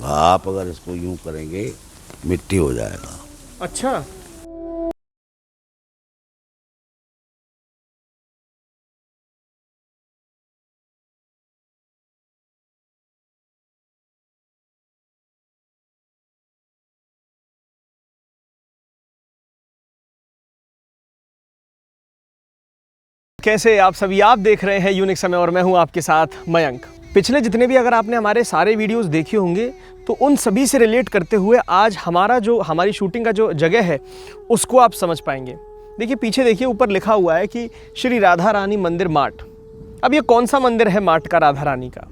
होगा। आप अगर इसको यूं करेंगे मिट्टी हो जाएगा। अच्छा, कैसे आप सभी, आप देख रहे हैं यूनिक समय और मैं हूं आपके साथ मयंक। पिछले जितने भी अगर आपने हमारे सारे वीडियोस देखे होंगे तो उन सभी से रिलेट करते हुए आज हमारी शूटिंग का जो जगह है उसको आप समझ पाएंगे। देखिए पीछे देखिए, ऊपर लिखा हुआ है कि श्री राधा रानी मंदिर माट। अब ये कौन सा मंदिर है माट का, राधा रानी का?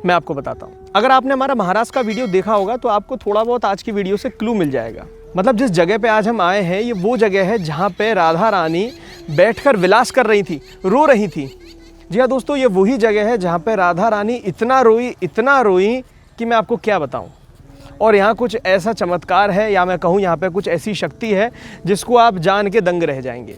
मैं आपको बताता हूँ। अगर आपने हमारा महाराष्ट्र का वीडियो देखा होगा तो आपको थोड़ा बहुत आज की वीडियो से क्लू मिल जाएगा। मतलब जिस जगह पे आज हम आए हैं ये वो जगह है जहाँ पे राधा रानी बैठकर विलास कर रही थी, रो रही थी। जी हाँ दोस्तों, ये वही जगह है जहाँ पे राधा रानी इतना रोई कि मैं आपको क्या बताऊँ। और यहाँ कुछ ऐसा चमत्कार है, या मैं कहूँ यहाँ पे कुछ ऐसी शक्ति है जिसको आप जान के दंग रह जाएंगे।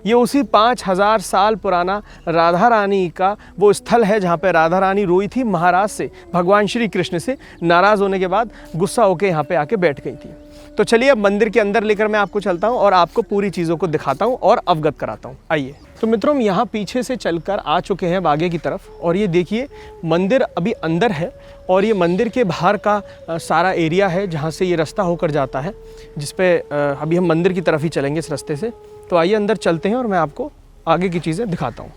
ये उसी 5000 साल पुराना राधा रानी का वो स्थल है जहाँ पे राधा रानी रोई थी महाराज से, भगवान श्री कृष्ण से नाराज़ होने के बाद गुस्सा होकर यहाँ पे आके बैठ गई थी। तो चलिए अब मंदिर के अंदर लेकर मैं आपको चलता हूँ और आपको पूरी चीज़ों को दिखाता हूँ और अवगत कराता हूँ। आइए। तो मित्रों, हम यहाँ पीछे से चलकर आ चुके हैं आगे की तरफ और ये देखिए मंदिर अभी अंदर है और ये मंदिर के बाहर का सारा एरिया है जहाँ से ये रास्ता होकर जाता है, जिस पे अभी हम मंदिर की तरफ ही चलेंगे इस रास्ते से। तो आइए अंदर चलते हैं और मैं आपको आगे की चीज़ें दिखाता हूँ।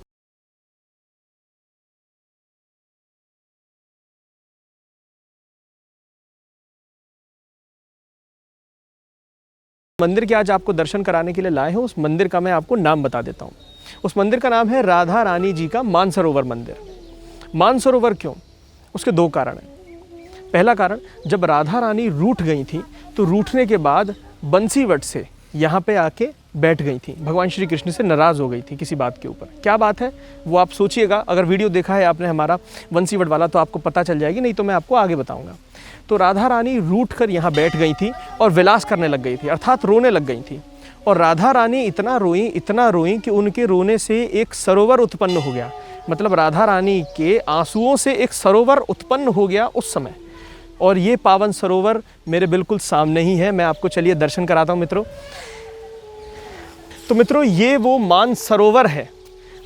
मंदिर के आज आपको दर्शन कराने के लिए लाए हैं, उस मंदिर का मैं आपको नाम बता देता हूँ। उस मंदिर का नाम है राधा रानी जी का मानसरोवर मंदिर। मानसरोवर क्यों? उसके दो कारण हैं। पहला कारण, जब राधा रानी रूठ गई थी तो रूठने के बाद बंसीवट से यहाँ पे आके बैठ गई थी, भगवान श्री कृष्ण से नाराज़ हो गई थी किसी बात के ऊपर। क्या बात है वो आप सोचिएगा, अगर वीडियो देखा है आपने हमारा बंसीवट वाला तो आपको पता चल जाएगी, नहीं तो मैं आपको आगे बताऊंगा। तो राधा रानी रूठ कर यहाँ बैठ गई थी और विलास करने लग गई थी, अर्थात रोने लग गई थी। और राधा रानी इतना रोई कि उनके रोने से एक सरोवर उत्पन्न हो गया। मतलब राधा रानी के आंसुओं से एक सरोवर उत्पन्न हो गया उस समय। और ये पावन सरोवर मेरे बिल्कुल सामने ही है, मैं आपको चलिए दर्शन कराता हूँ मित्रों। तो मित्रों, ये वो मान सरोवर है,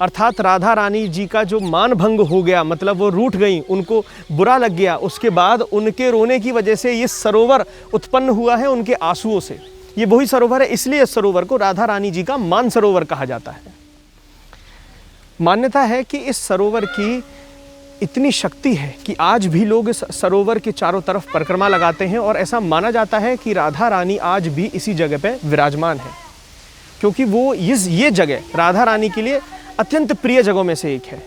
अर्थात राधा रानी जी का जो मान भंग हो गया, मतलब वो रूठ गई, उनको बुरा लग गया, उसके बाद उनके रोने की वजह से ये सरोवर उत्पन्न हुआ है उनके आंसुओं से। ये वही सरोवर है, इसलिए इस सरोवर को राधा रानी जी का मान सरोवर कहा जाता है। मान्यता है कि इस सरोवर की इतनी शक्ति है कि आज भी लोग इस सरोवर के चारों तरफ परिक्रमा लगाते हैं और ऐसा माना जाता है कि राधा रानी आज भी इसी जगह पे विराजमान है, क्योंकि वो ये जगह राधा रानी के लिए अत्यंत प्रिय जगहों में से एक है।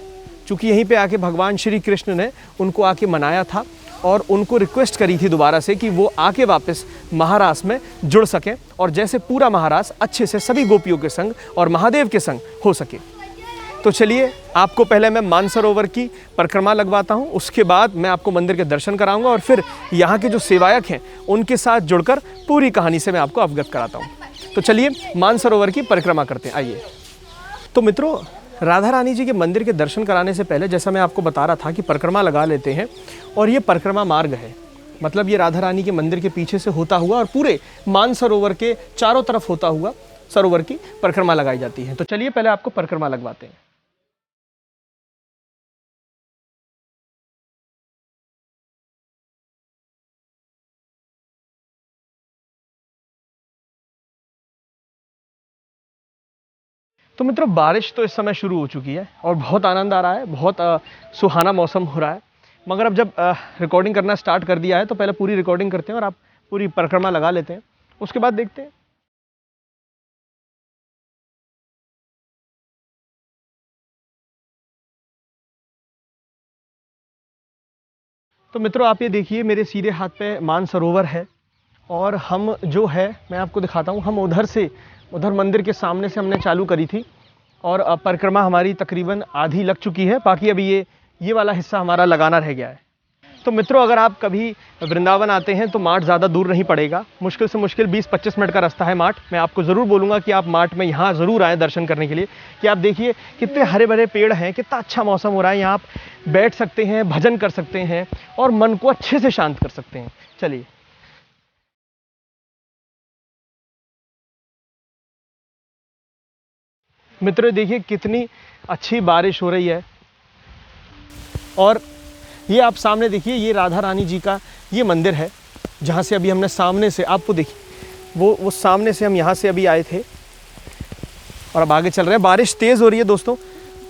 क्योंकि यहीं पे आके भगवान श्री कृष्ण ने उनको आके मनाया था और उनको रिक्वेस्ट करी थी दोबारा से कि वो आके वापस महारास में जुड़ सकें और जैसे पूरा महारास अच्छे से सभी गोपियों के संग और महादेव के संग हो सके। तो चलिए आपको पहले मैं मानसरोवर की परिक्रमा लगवाता हूँ, उसके बाद मैं आपको मंदिर के दर्शन कराऊंगा और फिर यहाँ के जो सेवायक हैं उनके साथ जुड़कर पूरी कहानी से मैं आपको अवगत कराता हूँ। तो चलिए मानसरोवर की परिक्रमा करते हैं, आइए। तो मित्रों, राधा रानी जी के मंदिर के दर्शन कराने से पहले जैसा मैं आपको बता रहा था कि परिक्रमा लगा लेते हैं, और ये परिक्रमा मार्ग है। मतलब ये राधा रानी के मंदिर के पीछे से होता हुआ और पूरे मानसरोवर के चारों तरफ होता हुआ सरोवर की परिक्रमा लगाई जाती है। तो चलिए पहले आपको परिक्रमा लगवाते हैं। तो मित्रों, बारिश तो इस समय शुरू हो चुकी है और बहुत आनंद आ रहा है, बहुत सुहाना मौसम हो रहा है। मगर अब जब रिकॉर्डिंग करना स्टार्ट कर दिया है तो पहले पूरी रिकॉर्डिंग करते हैं और आप पूरी परिक्रमा लगा लेते हैं, उसके बाद देखते हैं। तो मित्रों, आप ये देखिए मेरे सीधे हाथ पे मानसरोवर है और हम जो है मैं आपको दिखाता हूँ, हम उधर मंदिर के सामने से हमने चालू करी थी और परिक्रमा हमारी तकरीबन आधी लग चुकी है। बाकी अभी ये वाला हिस्सा हमारा लगाना रह गया है। तो मित्रों, अगर आप कभी वृंदावन आते हैं तो माठ ज़्यादा दूर नहीं पड़ेगा, मुश्किल से मुश्किल 20-25 मिनट का रास्ता है माठ। मैं आपको ज़रूर बोलूँगा कि आप माठ में यहाँ ज़रूर आएँ दर्शन करने के लिए। कि आप देखिए कितने हरे भरे पेड़ हैं, कितना अच्छा मौसम हो रहा है, यहाँ आप बैठ सकते हैं, भजन कर सकते हैं और मन को अच्छे से शांत कर सकते हैं। चलिए। मित्रों, देखिए कितनी अच्छी बारिश हो रही है और ये आप सामने देखिए, ये राधा रानी जी का ये मंदिर है जहाँ से अभी हमने सामने से, आपको देखिए वो सामने से हम यहाँ से अभी आए थे और अब आगे चल रहे हैं। बारिश तेज़ हो रही है दोस्तों,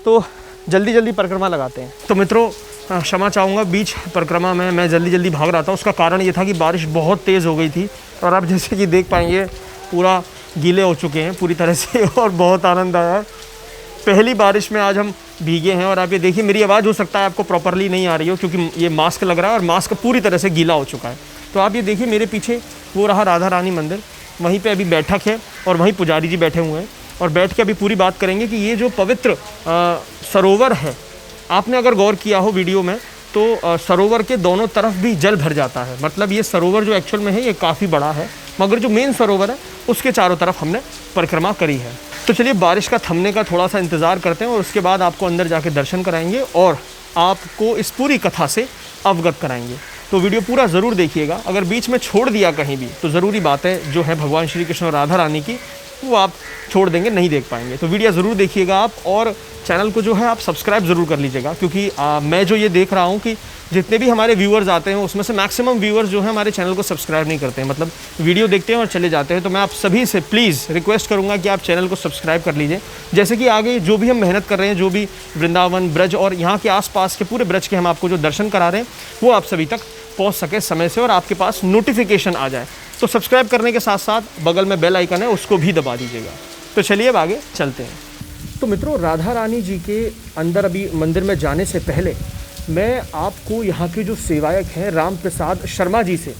तो जल्दी जल्दी परिक्रमा लगाते हैं। तो मित्रों, क्षमा चाहूँगा, बीच परिक्रमा में मैं जल्दी जल्दी भाग रहा था। उसका कारण ये था कि बारिश बहुत तेज़ हो गई थी और आप जैसे कि देख पाएंगे पूरा गीले हो चुके हैं पूरी तरह से और बहुत आनंद आया है। पहली बारिश में आज हम भीगे हैं और आप ये देखिए, मेरी आवाज़ हो सकता है आपको प्रॉपरली नहीं आ रही हो क्योंकि ये मास्क लग रहा है और मास्क पूरी तरह से गीला हो चुका है। तो आप ये देखिए, मेरे पीछे वो रहा राधा रानी मंदिर, वहीं पे अभी बैठक है और वहीं पुजारी जी बैठे हुए हैं और बैठ के अभी पूरी बात करेंगे कि ये जो पवित्र सरोवर है, आपने अगर गौर किया हो वीडियो में तो सरोवर के दोनों तरफ भी जल भर जाता है। मतलब ये सरोवर जो एक्चुअल में है ये काफ़ी बड़ा है, मगर जो मेन सरोवर है उसके चारों तरफ हमने परिक्रमा करी है। तो चलिए बारिश का थमने का थोड़ा सा इंतज़ार करते हैं और उसके बाद आपको अंदर जाके दर्शन कराएंगे और आपको इस पूरी कथा से अवगत कराएंगे। तो वीडियो पूरा ज़रूर देखिएगा। अगर बीच में छोड़ दिया कहीं भी तो ज़रूरी बातें जो है भगवान श्री कृष्ण और राधा रानी की, वो आप छोड़ देंगे, नहीं देख पाएंगे। तो वीडियो ज़रूर देखिएगा आप और चैनल को जो है आप सब्सक्राइब ज़रूर कर लीजिएगा क्योंकि मैं जो ये देख रहा हूँ कि जितने भी हमारे व्यूअर्स आते हैं उसमें से मैक्सिमम व्यूअर्स जो है हमारे चैनल को सब्सक्राइब नहीं करते हैं, मतलब वीडियो देखते हैं और चले जाते हैं। तो मैं आप सभी से प्लीज़ रिक्वेस्ट करूँगा कि आप चैनल को सब्सक्राइब कर लीजिए, जैसे कि आगे जो भी हम मेहनत कर रहे हैं, जो भी वृंदावन ब्रज और यहाँ के आसपास के पूरे ब्रज के हम आपको जो दर्शन करा रहे हैं वो आप सभी तक पहुँच सके समय से और आपके पास नोटिफिकेशन आ जाए। तो सब्सक्राइब करने के साथ साथ बगल में बेल आइकन है, उसको भी दबा दीजिएगा। तो चलिए अब आगे चलते हैं। तो मित्रों, राधा रानी जी के अंदर अभी मंदिर में जाने से पहले मैं आपको यहाँ के जो सेवायक हैं राम प्रसाद शर्मा जी से,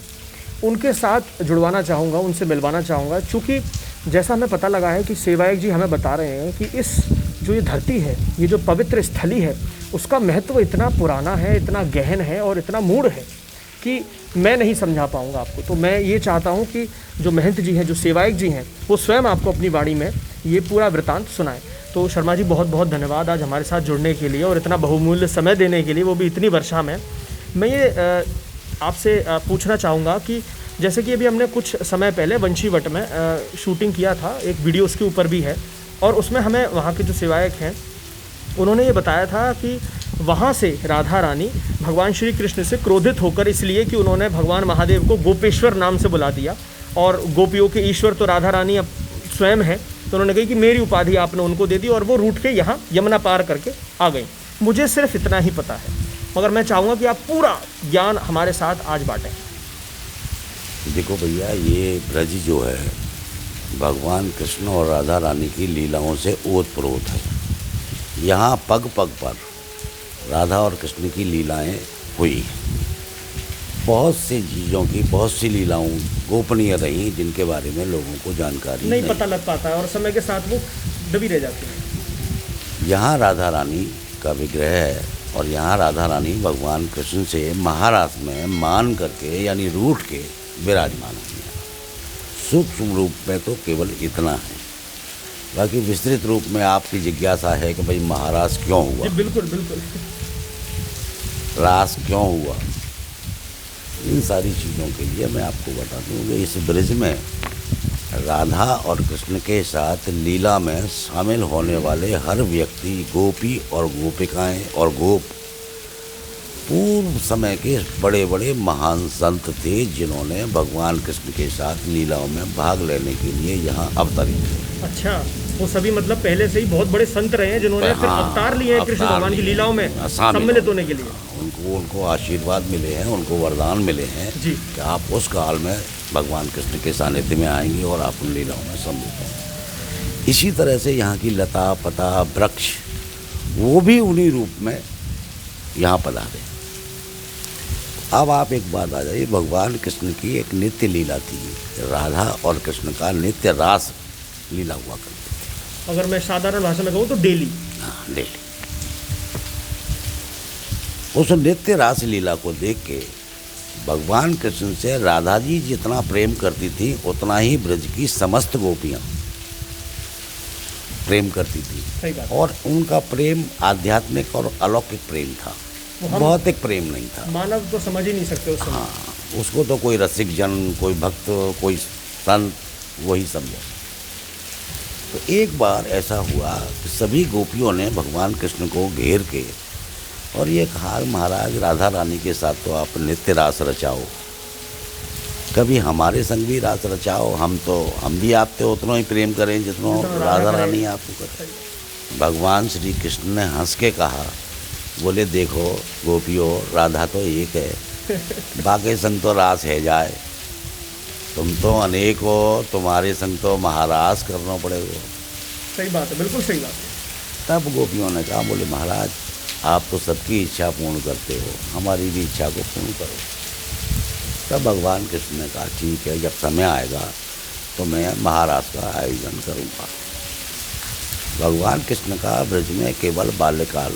उनके साथ जुड़वाना चाहूँगा, उनसे मिलवाना चाहूँगा। चूँकि जैसा हमें पता लगा है कि सेवायक जी हमें बता रहे हैं कि इस जो ये धरती है, ये जो पवित्र स्थली है, उसका महत्व इतना पुराना है, इतना गहन है और इतना मूढ़ है कि मैं नहीं समझा पाऊँगा आपको। तो मैं ये चाहता हूँ कि जो महंत जी हैं, जो सेवायक जी हैं, वो स्वयं आपको अपनी वाणी में ये पूरा वृतांत सुनाएं। तो शर्मा जी, बहुत बहुत धन्यवाद आज हमारे साथ जुड़ने के लिए और इतना बहुमूल्य समय देने के लिए, वो भी इतनी वर्षा में। मैं ये आपसे पूछना चाहूँगा कि जैसे कि अभी हमने कुछ समय पहले वंशीवट में शूटिंग किया था, एक वीडियो उसके ऊपर भी है और उसमें हमें वहाँ के जो सेवायक हैं उन्होंने ये बताया था कि वहाँ से राधा रानी भगवान श्री कृष्ण से क्रोधित होकर, इसलिए कि उन्होंने भगवान महादेव को गोपेश्वर नाम से बुला दिया और गोपियों के ईश्वर तो राधा रानी अब स्वयं है, तो उन्होंने कही कि मेरी उपाधि आपने उनको दे दी और वो रूठ के यहाँ यमुना पार करके आ गई। मुझे सिर्फ इतना ही पता है, मगर मैं चाहूँगा कि आप पूरा ज्ञान हमारे साथ आज बांटें। देखो भैया, ये ब्रज जो है भगवान कृष्ण और राधा रानी की लीलाओं से ओतप्रोत है। यहाँ पग पग पर राधा और कृष्ण की लीलाएं हुई। बहुत सी चीज़ों की, बहुत सी लीलाओं गोपनीय रही जिनके बारे में लोगों को जानकारी नहीं पता लग पाता है और समय के साथ वो दबी रह जाती है। यहाँ राधा रानी का विग्रह है और यहाँ राधा रानी भगवान कृष्ण से महारास में मान करके यानी रूठ के विराजमान हुई है। सूक्ष्म रूप में तो केवल इतना है, बाकी विस्तृत रूप में आपकी जिज्ञासा है कि भाई महारास क्यों हुआ, बिल्कुल बिल्कुल, रास क्यों हुआ, इन सारी चीज़ों के लिए मैं आपको बता दूँ कि इस ब्रज में राधा और कृष्ण के साथ लीला में शामिल होने वाले हर व्यक्ति, गोपी और गोपिकाएं और गोप पूर्व समय के बड़े बड़े महान संत थे जिन्होंने भगवान कृष्ण के साथ लीलाओं में भाग लेने के लिए यहाँ अवतरित थे। अच्छा, वो सभी मतलब पहले से ही बहुत बड़े संत रहे हैं जिन्होंने फिर अवतार लिए हैं कृष्ण भगवान की लीलाओं में सम्मिलित होने के लिए। उनको आशीर्वाद मिले हैं, उनको वरदान मिले हैं जी कि आप उस काल में भगवान कृष्ण के सानिध्य में आएंगे और आप उन लीलाओं में सम्मिलित होंगे। इसी तरह से यहाँ की लता पता वृक्ष वो भी उन्हीं रूप में यहाँ पधारे। अब आप एक बात आ जाइए, भगवान कृष्ण की एक नित्य लीला थी, राधा और कृष्ण का नित्य रास लीला हुआ करती थी। अगर मैं साधारण भाषा में कहूँ तो डेली। हाँ, डेली। उस नृत्य रास लीला को देख के भगवान कृष्ण से राधा जी जितना प्रेम करती थी उतना ही ब्रज की समस्त गोपियाँ प्रेम करती थी। और उनका प्रेम आध्यात्मिक और अलौकिक प्रेम था, भौतिक प्रेम नहीं था। मानव तो समझ ही नहीं सकते उस समय। हाँ, उसको तो कोई रसिक जन, कोई भक्त, कोई संत वही समझे। तो एक बार ऐसा हुआ कि सभी गोपियों ने भगवान कृष्ण को घेर के और ये कहा, महाराज राधा रानी के साथ तो आप नित्य रास रचाओ, कभी हमारे संग भी रास रचाओ, हम भी आपसे उतना ही प्रेम करें जितना राधा रानी आपको करे। भगवान श्री कृष्ण ने हंस के कहा, बोले देखो गोपियों, राधा तो एक है, बाकी संग तो रास है जाए, तुम तो अनेक हो, तुम्हारे संग तो महारास करना पड़ेगा। सही बात है, बिल्कुल सही बात है। तब गोपियों ने कहा, बोले महाराज आप तो सबकी इच्छा पूर्ण करते हो, हमारी भी इच्छा को पूर्ण करो। तब भगवान कृष्ण ने कहा, ठीक है, जब समय आएगा तो मैं महारास का आयोजन करूँगा। भगवान कृष्ण का ब्रज में केवल बाल्यकाल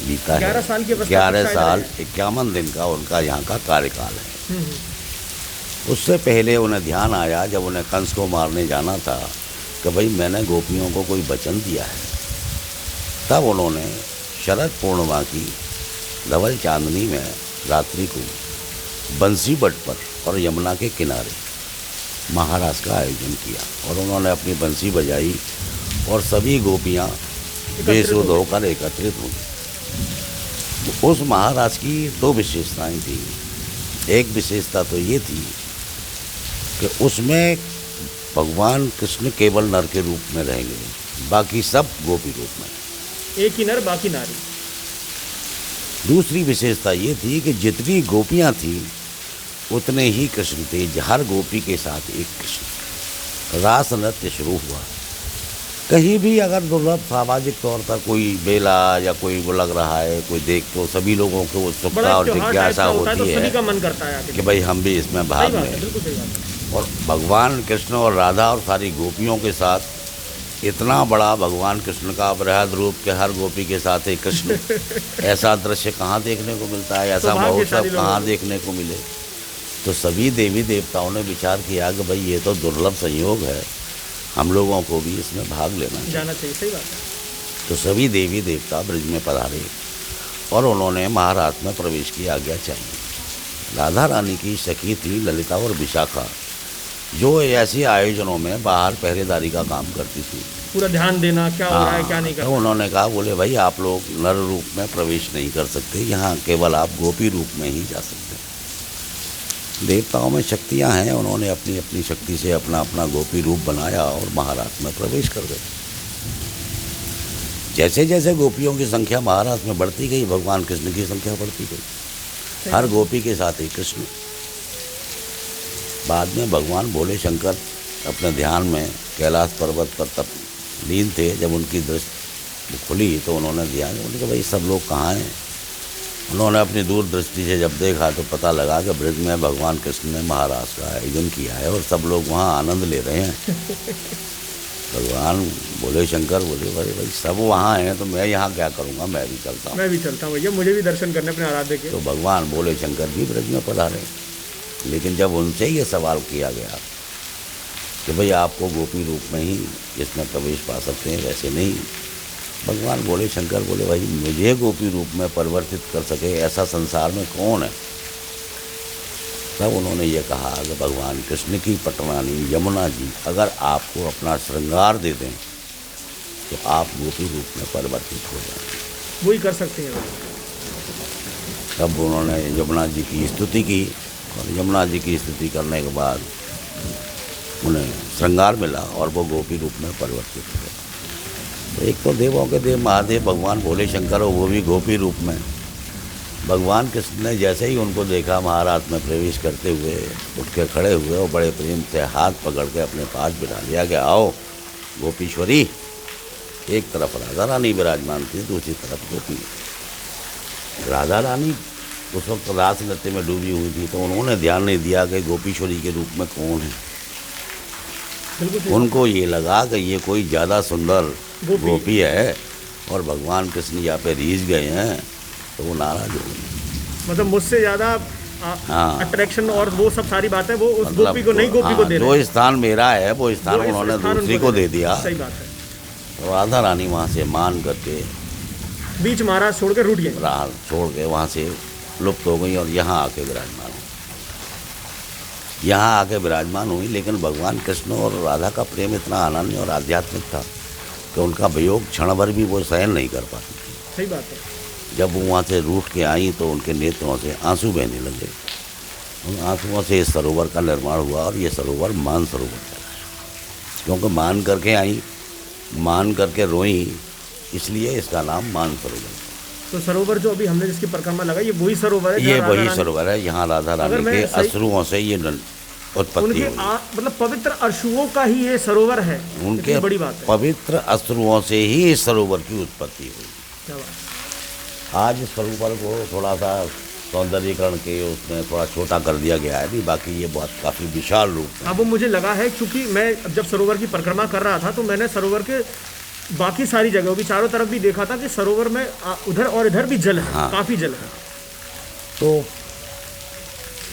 बीता है, 11 साल के 11 साल 51 दिन का उनका यहाँ का कार्यकाल है। उससे पहले उन्हें ध्यान आया, जब उन्हें कंस को मारने जाना था, कि भाई मैंने गोपियों को कोई वचन दिया है। तब उन्होंने शरद पूर्णिमा की धवल चांदनी में रात्रि को बंसी बट पर और यमुना के किनारे महारास का आयोजन किया और उन्होंने अपनी बंसी बजाई और सभी गोपियाँ बेसुध होकर एकत्रित हो गई। उस महारास की 2 विशेषताएं थी। एक विशेषता तो ये थी कि उसमें भगवान कृष्ण केवल नर के रूप में रहेंगे, बाकी सब गोपी रूप में, एक ही नर बाकी नारी। दूसरी विशेषता ये थी कि जितनी गोपियाँ थीं उतने ही कृष्ण थे, हर गोपी के साथ एक कृष्ण। रास नृत्य शुरू हुआ। कहीं भी अगर दुर्लभ सामाजिक तौर पर कोई बेला या कोई वो लग रहा है, कोई देख, तो सभी लोगों को उत्सुकता और जिज्ञासा होती है सभी का मन करता है कि भाई हम भी इसमें भाग लें। और भगवान कृष्ण और राधा और सारी गोपियों के साथ इतना बड़ा भगवान कृष्ण का बृहद रूप के हर गोपी के साथ एक कृष्ण, ऐसा दृश्य कहाँ देखने को मिलता है, ऐसा महोत्सव कहाँ देखने को मिले। तो सभी देवी देवताओं ने विचार किया कि भाई ये तो दुर्लभ संयोग है, हम लोगों को भी इसमें भाग लेना जाना चाहिए। सही बात है। तो सभी देवी देवता ब्रज में पधारे और उन्होंने महारास में प्रवेश की आज्ञा चाहिए। राधा रानी की सखी थी ललिता और विशाखा, जो ऐसे आयोजनों में बाहर पहरेदारी का काम करती थी, पूरा ध्यान देना क्या हो रहा है क्या नहीं कर रहा है। उन्होंने कहा, बोले भाई आप लोग नर रूप में प्रवेश नहीं कर सकते, यहाँ केवल आप गोपी रूप में ही जा सकते हैं। देवताओं में शक्तियाँ हैं, उन्होंने अपनी अपनी शक्ति से अपना अपना गोपी रूप बनाया और महारास में प्रवेश कर गए। जैसे जैसे गोपियों की संख्या महारास में बढ़ती गई, भगवान कृष्ण की संख्या बढ़ती गई, हर गोपी के साथ ही कृष्ण। बाद में भगवान भोले शंकर अपने ध्यान में कैलाश पर्वत पर तब लीन थे। जब उनकी दृष्टि खुली तो उन्होंने ध्यान, उन्होंने कहा भाई सब लोग कहाँ हैं। उन्होंने अपनी दूरदृष्टि से जब देखा तो पता लगा कि ब्रज में भगवान कृष्ण ने महारास का आयोजन किया है और सब लोग वहाँ आनंद ले रहे हैं। भगवान भोले शंकर बोले, भाई सब वहाँ हैं तो मैं यहाँ क्या करूँगा, मैं भी चलता हूँ भैया, मुझे भी दर्शन करने अपने आराध्य के। तो भगवान भोले शंकर भी ब्रज में पधारे। लेकिन जब उनसे ये सवाल किया गया कि भाई आपको गोपी रूप में ही इसमें प्रवेश पा सकते हैं, वैसे नहीं, भगवान भोले शंकर बोले, भाई मुझे गोपी रूप में परिवर्तित कर सके ऐसा संसार में कौन है। तब उन्होंने ये कहा कि भगवान कृष्ण की पटरानी यमुना जी अगर आपको अपना श्रृंगार दे दें तो आप गोपी रूप में परिवर्तित हो जाएंगे, वही कर सकते हैं। तब उन्होंने यमुना जी की स्तुति की और यमुना जी की स्तुति करने के बाद उन्हें श्रृंगार मिला और वो गोपी रूप में परिवर्तित हो गया। तो एक तो देवों के देव महादेव भगवान भोले शंकर हो, वो भी गोपी रूप में। भगवान कृष्ण ने जैसे ही उनको देखा महारास में प्रवेश करते हुए, उठ के खड़े हुए और बड़े प्रेम से हाथ पकड़ के अपने पास बिठा लिया कि आओ गोपीश्वरी। एक तरफ राधा रानी विराजमान थी, दूसरी तरफ गोपी। राधा रानी उस वक्त रास नृत्य में डूबी हुई थी, तो उन्होंने ध्यान नहीं दिया कि गोपीश्वरी के रूप में कौन है। उनको ये लगा कि ये कोई ज़्यादा सुंदर गोपी है और भगवान कृष्ण यहाँ पे रीझ गए हैं तो वो नाराज हो गई। मतलब मुझसे ज़्यादा हाँ। अट्रैक्शन और वो सब सारी बातें वो उस मतलब गोपी को नहीं, गोपी को दे रहे जो हैं। स्थान मेरा है वो स्थान वो इस उन्होंने स्थान दूसरी उनको को दे दे दिया। सही बात है। तो राधा रानी वहाँ से मान करके बीच महाराज छोड़ के रूठ गए। राह छोड़ के वहाँ से लुप्त हो गई और यहाँ आके विराजमान हुई। यहाँ आके विराजमान हुई, लेकिन भगवान कृष्ण और राधा का प्रेम इतना अनन्य और आध्यात्मिक था कि उनका वियोग क्षण भर भी वो सहन नहीं कर पाती थी। सही बात है। जब वो वहाँ से रूठ के आई तो उनके नेत्रों से आंसू बहने लगे। उन आंसुओं से इस सरोवर का निर्माण हुआ और ये सरोवर मान सरोवर कहलाया, क्योंकि मान करके आई, मान करके रोई, इसलिए इसका नाम मान सरोवर। तो सरोवर जो अभी हमने जिसकी परिक्रमा लगाई ये वही सरोवर है? ये वही सरोवर है, यहाँ राधा रानी के अश्रुओं से ये उत्पत्ति उनके हुई। मतलब पवित्र अश्रुओं का ही ये सरोवर है। उनके बड़ी बात है। पवित्र अश्रुओं से ही इस सरोवर की उत्पत्ति हुई। क्या बात। आज इस सरोवर को थोड़ा सा सौंदर्यीकरण के उसमें थोड़ा छोटा कर दिया गया है, नहीं बाकी ये बहुत काफ़ी विशाल रूप है। अब वो मुझे लगा है, क्योंकि मैं जब सरोवर की परिक्रमा कर रहा था तो मैंने सरोवर के बाकी सारी जगहों भी चारों तरफ भी देखा था कि सरोवर में उधर और इधर भी जल है। हाँ। काफ़ी जल है। तो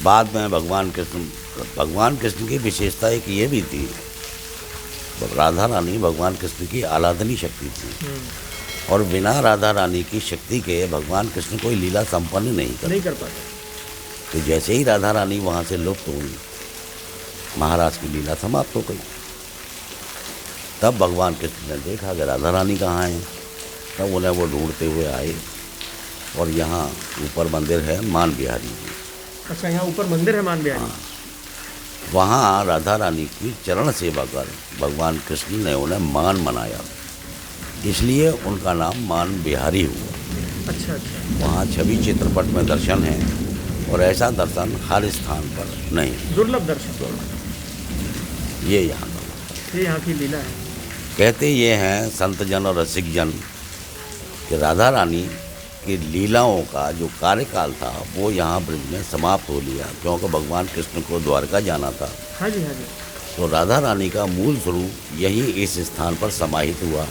बाद में भगवान कृष्ण की विशेषता एक ये भी थी, राधा रानी भगवान कृष्ण की आराधनीय शक्ति थी और बिना राधा रानी की शक्ति के भगवान कृष्ण कोई लीला संपन्न नहीं कर पाते। तो जैसे ही राधा रानी वहाँ से लुप्त हुई, महाराज की लीला समाप्त हो गई। तब भगवान कृष्ण ने देखा कि राधा रानी कहाँ है, तब उन्हें वो ढूंढते हुए आए और यहाँ ऊपर मंदिर है मान बिहारी जी। अच्छा, यहाँ ऊपर मंदिर है मान बिहारी। हाँ, वहाँ राधा रानी की चरण सेवा कर भगवान कृष्ण ने उन्हें मान मनाया, इसलिए उनका नाम मान बिहारी हुआ। अच्छा अच्छा। वहाँ छवि चित्रपट में दर्शन है और ऐसा दर्शन हर स्थान पर नहीं, दुर्लभ दर्शन। ये यहाँ की लीला है। कहते ये हैं संत जन और रसिक जन कि राधा रानी की लीलाओं का जो कार्यकाल था वो यहाँ ब्रज में समाप्त हो लिया, क्योंकि भगवान कृष्ण को द्वारका जाना था। हाँ जी, हाँ जी। तो राधा रानी का मूल स्वरूप यही इस स्थान पर समाहित हुआ,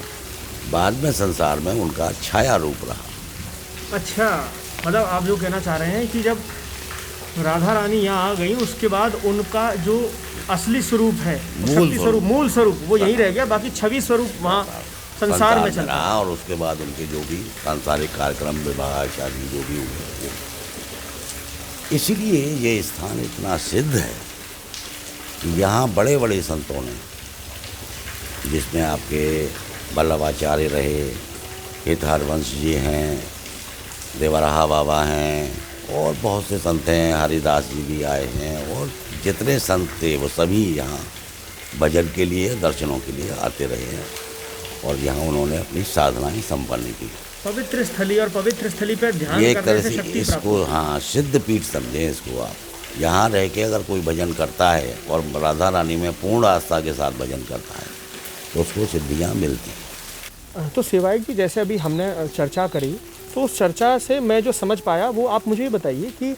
बाद में संसार में उनका छाया रूप रहा। अच्छा, मतलब आप जो कहना चाह रहे हैं कि जब राधा रानी यहाँ आ गई उसके बाद उनका जो असली स्वरूप है, मूल स्वरूप वो यहीं रह गया, बाकी छवि स्वरूप वहाँ संसार में चल रहा। और उसके बाद उनके जो भी सांसारिक कार्यक्रम, विवाह, शादी जो भी हुए, इसीलिए ये स्थान इतना सिद्ध है कि यहाँ बड़े बड़े संतों ने, जिसमें आपके वल्लभाचार्य रहे, हित हरवंश जी हैं, देवराहा बाबा हैं और बहुत से संत हैं, हरिदास जी भी आए हैं और जितने संत थे वो सभी यहाँ भजन के लिए, दर्शनों के लिए आते रहे हैं और यहाँ उन्होंने अपनी साधनाएं संपन्न की। पवित्र स्थली और पवित्र स्थली पर ध्यान ये एक करने तरह से से शक्ति इसको हाँ सिद्ध पीठ समझें इसको आप। यहाँ रह के अगर कोई भजन करता है और राधा रानी में पूर्ण आस्था के साथ भजन करता है तो उसको सिद्धियाँ मिलती हैं। तो सेवायक जी, जैसे अभी हमने चर्चा करी तो उस चर्चा से मैं जो समझ पाया वो आप मुझे बताइए कि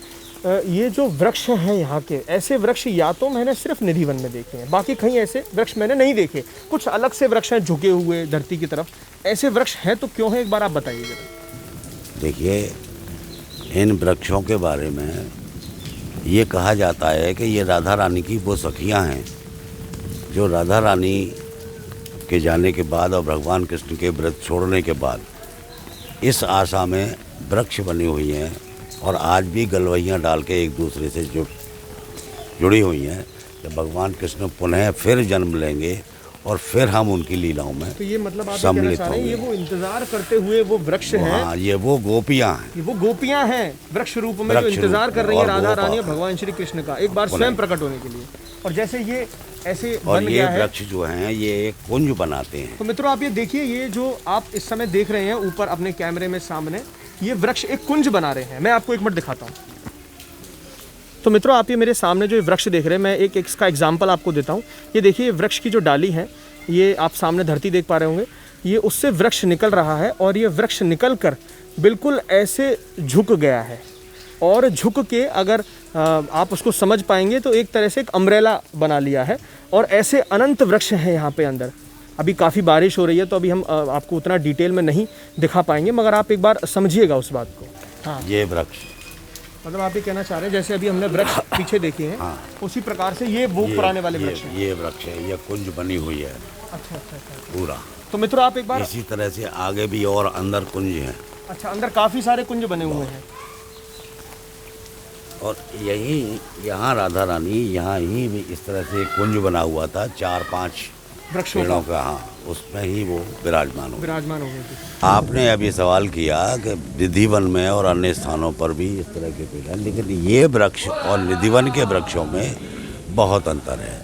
ये जो वृक्ष हैं यहाँ के, ऐसे वृक्ष या तो मैंने सिर्फ निधिवन में देखे हैं, बाकी कहीं ऐसे वृक्ष मैंने नहीं देखे। कुछ अलग से वृक्ष हैं झुके हुए धरती की तरफ, ऐसे वृक्ष हैं तो क्यों हैं, एक बार आप बताइए जरा। देखिए, इन वृक्षों के बारे में ये कहा जाता है कि ये राधा रानी की वो सखियाँ हैं जो राधा रानी के जाने के बाद और भगवान कृष्ण के व्रत छोड़ने के बाद इस आशा में वृक्ष बनी हुई हैं और आज भी गलवैयाँ डाल के एक दूसरे से जुड़ी हुई हैं कि भगवान कृष्ण पुनः फिर जन्म लेंगे और फिर हम उनकी लीलाओं में तो ये मतलब आप सम्मिलित कहना चाह रहे हैं, ये वो इंतजार करते हुए वो वृक्ष हैं। हाँ, ये वो गोपियाँ हैं, ये वो गोपियाँ हैं वृक्ष रूप में जो इंतजार कर रही है राधा रानी और भगवान श्री कृष्ण का एक बार स्वयं प्रकट होने के लिए। और जैसे ये ऐसे और बन ये गया है, वृक्ष जो हैं ये एक कुंज बनाते हैं। तो मित्रों आप ये देखिए, ये जो आप इस समय देख रहे हैं ऊपर अपने कैमरे में सामने, ये वृक्ष एक कुंज बना रहे हैं। मैं आपको एक मिनट दिखाता हूँ। तो मित्रों आप ये मेरे सामने जो वृक्ष देख रहे हैं, मैं एक इसका एग्जाम्पल आपको देता हूँ। ये देखिए, वृक्ष की जो डाली है, ये आप सामने धरती देख पा रहे होंगे, ये उससे वृक्ष निकल रहा है और ये वृक्ष निकल कर बिल्कुल ऐसे झुक गया है और झुक के अगर आप उसको समझ पाएंगे तो एक तरह से एक अम्ब्रेला बना लिया है और ऐसे अनंत वृक्ष हैं यहाँ पे अंदर। अभी काफ़ी बारिश हो रही है तो अभी हम आपको उतना डिटेल में नहीं दिखा पाएंगे, मगर आप एक बार समझिएगा उस बात को। हाँ। ये वृक्ष, मतलब आप ये कहना चाह रहे हैं जैसे अभी हमने वृक्ष पीछे देखे हैं, हाँ, उसी प्रकार से ये वो पुराने वाले वृक्ष हैं। ये वृक्ष है, ये कुंज बनी हुई है अच्छा अच्छा अच्छा। पूरा। तो मित्रों आप एक बार, इसी तरह से आगे भी और अंदर कुंज हैं। अच्छा, अंदर काफ़ी सारे कुंज बने हुए हैं। और यही यहाँ राधा रानी, यहाँ ही भी इस तरह से कुंज बना हुआ था, 4-5 वृक्षों पेड़ों का, हाँ, उसमें ही वो विराजमान हो। विराजमान हो गए थे। आपने अभी सवाल किया कि निधिवन में और अन्य स्थानों पर भी इस तरह के पेड़ हैं, लेकिन ये वृक्ष और निधिवन के वृक्षों में बहुत अंतर है।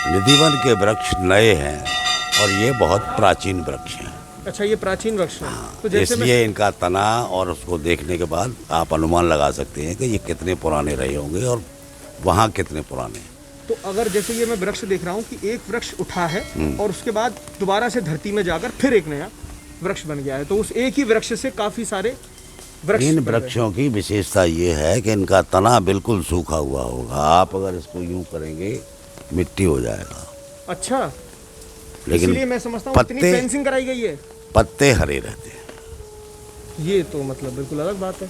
निधिवन के वृक्ष नए हैं और ये बहुत प्राचीन वृक्ष हैं। अच्छा, ये प्राचीन वृक्ष है। तो जैसे इसलिए इनका तना और उसको देखने के बाद आप अनुमान लगा सकते हैं कि ये कितने पुराने रहे होंगे और वहाँ कितने पुराने। तो अगर जैसे ये मैं वृक्ष देख रहा हूँ कि एक वृक्ष उठा है और उसके बाद दोबारा से धरती में जाकर फिर एक नया वृक्ष बन गया है, तो उस एक ही वृक्ष से काफ़ी सारे वृक्ष। इन वृक्षों की विशेषता ये है कि इनका तना बिल्कुल सूखा हुआ होगा। आप अगर इसको यूं करेंगे मिट्टी हो जाएगा। अच्छा, लेकिन इसीलिए मैं समझता हूँ इतनी फेंसिंग कराई गई है। पत्ते हरे रहते हैं। ये तो मतलब बिल्कुल अलग बात है,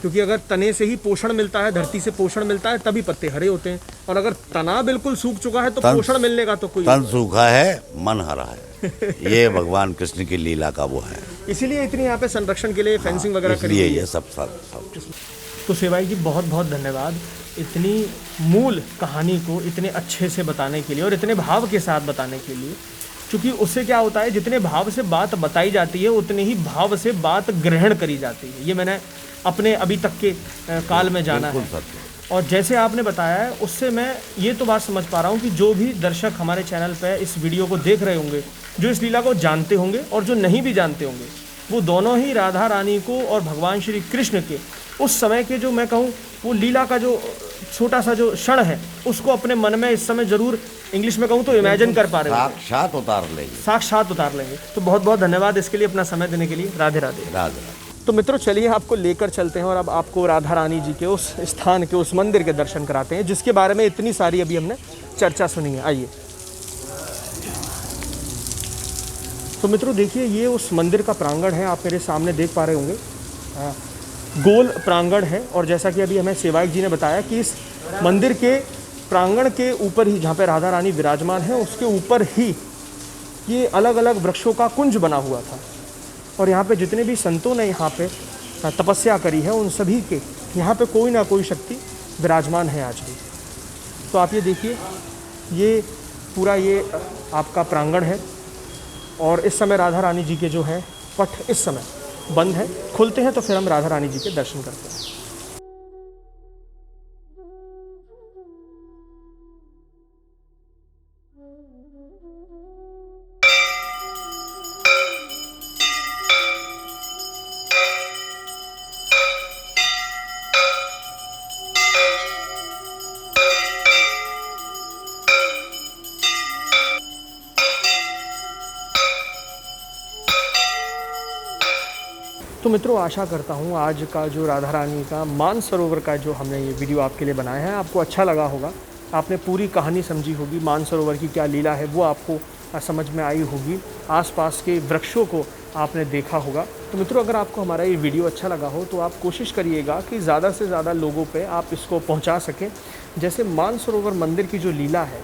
क्योंकि अगर तने से ही पोषण मिलता है, धरती से पोषण मिलता है, तभी पत्ते हरे होते हैं। और अगर तना बिल्कुल सूख चुका है तो पोषण मिलने का तो कोई, तन सूखा है मन हरा है। ये भगवान कृष्ण की लीला का वो है। इसीलिए इतनी यहाँ पे संरक्षण के लिए फेंसिंग वगैरह करी है। ये सब। तो सेवाई जी बहुत बहुत धन्यवाद इतनी मूल कहानी को इतने अच्छे से बताने के लिए और इतने भाव के साथ बताने के लिए। क्योंकि उससे क्या होता है, जितने भाव से बात बताई जाती है उतने ही भाव से बात ग्रहण करी जाती है। ये मैंने अपने अभी तक के काल में जाना है। और जैसे आपने बताया है उससे मैं ये तो बात समझ पा रहा हूँ कि जो भी दर्शक हमारे चैनल पर इस वीडियो को देख रहे होंगे, जो इस लीला को जानते होंगे और जो नहीं भी जानते होंगे, वो दोनों ही राधा रानी को और भगवान श्री कृष्ण के उस समय के जो मैं कहूँ वो लीला का जो छोटा सा जो क्षण है उसको अपने मन में इस समय जरूर, इंग्लिश में कहूँ तो इमेजिन कर पा रहे हो, साक्षात उतार लेंगे। साक्षात उतार लेंगे। तो बहुत बहुत धन्यवाद इसके लिए, अपना समय देने के लिए। राधे राधे। राधे राधे। तो मित्रों चलिए आपको लेकर चलते हैं और अब आपको राधा रानी जी के उस स्थान के, उस मंदिर के दर्शन कराते हैं जिसके बारे में इतनी सारी अभी हमने चर्चा सुनी है। आइए। तो मित्रों देखिए ये उस मंदिर का प्रांगण है, आप मेरे सामने देख पा रहे होंगे। गोल प्रांगण है और जैसा कि अभी हमें सेवायक जी ने बताया कि इस मंदिर के प्रांगण के ऊपर ही, जहाँ पे राधा रानी विराजमान है, उसके ऊपर ही ये अलग अलग वृक्षों का कुंज बना हुआ था। और यहाँ पे जितने भी संतों ने यहाँ पे तपस्या करी है उन सभी के यहाँ पे कोई ना कोई शक्ति विराजमान है आज भी। तो आप ये देखिए, ये पूरा ये आपका प्रांगण है और इस समय राधा रानी जी के जो है पट इस समय बंद है। खुलते हैं तो फिर हम राधा रानी जी के दर्शन करते हैं। तो मित्रों आशा करता हूँ आज का जो राधा रानी का मानसरोवर का जो हमने ये वीडियो आपके लिए बनाया है आपको अच्छा लगा होगा। आपने पूरी कहानी समझी होगी, मानसरोवर की क्या लीला है वो आपको समझ में आई होगी, आसपास के वृक्षों को आपने देखा होगा। तो मित्रों अगर आपको हमारा ये वीडियो अच्छा लगा हो तो आप कोशिश करिएगा कि ज़्यादा से ज़्यादा लोगों पे आप इसको पहुंचा सकें। जैसे मानसरोवर मंदिर की जो लीला है,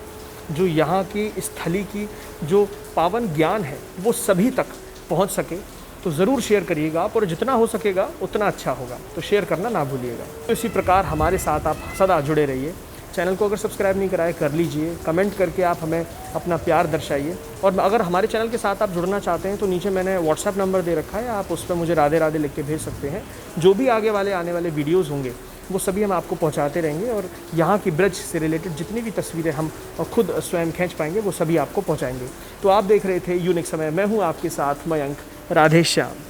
जो यहाँ की स्थली की जो पावन ज्ञान है वो सभी तक पहुँच सके तो ज़रूर शेयर करिएगा आप, और जितना हो सकेगा उतना अच्छा होगा। तो शेयर करना ना भूलिएगा। तो इसी प्रकार हमारे साथ आप सदा जुड़े रहिए। चैनल को अगर सब्सक्राइब नहीं कराए कर लीजिए, कमेंट करके आप हमें अपना प्यार दर्शाइए। और अगर हमारे चैनल के साथ आप जुड़ना चाहते हैं तो नीचे मैंने व्हाट्सएप नंबर दे रखा है, आप उस पर मुझे राधे राधे लिख के भेज सकते हैं। जो भी आगे वाले आने वाले वीडियोज़ होंगे वो सभी हम आपको पहुंचाते रहेंगे और यहाँ की ब्रज से रिलेटेड जितनी भी तस्वीरें हम खुद स्वयं खींच पाएंगे वो सभी आपको पहुँचाएंगे। तो आप देख रहे थे यूनिक समय, मैं हूँ आपके साथ मयंक। राधे श्याम।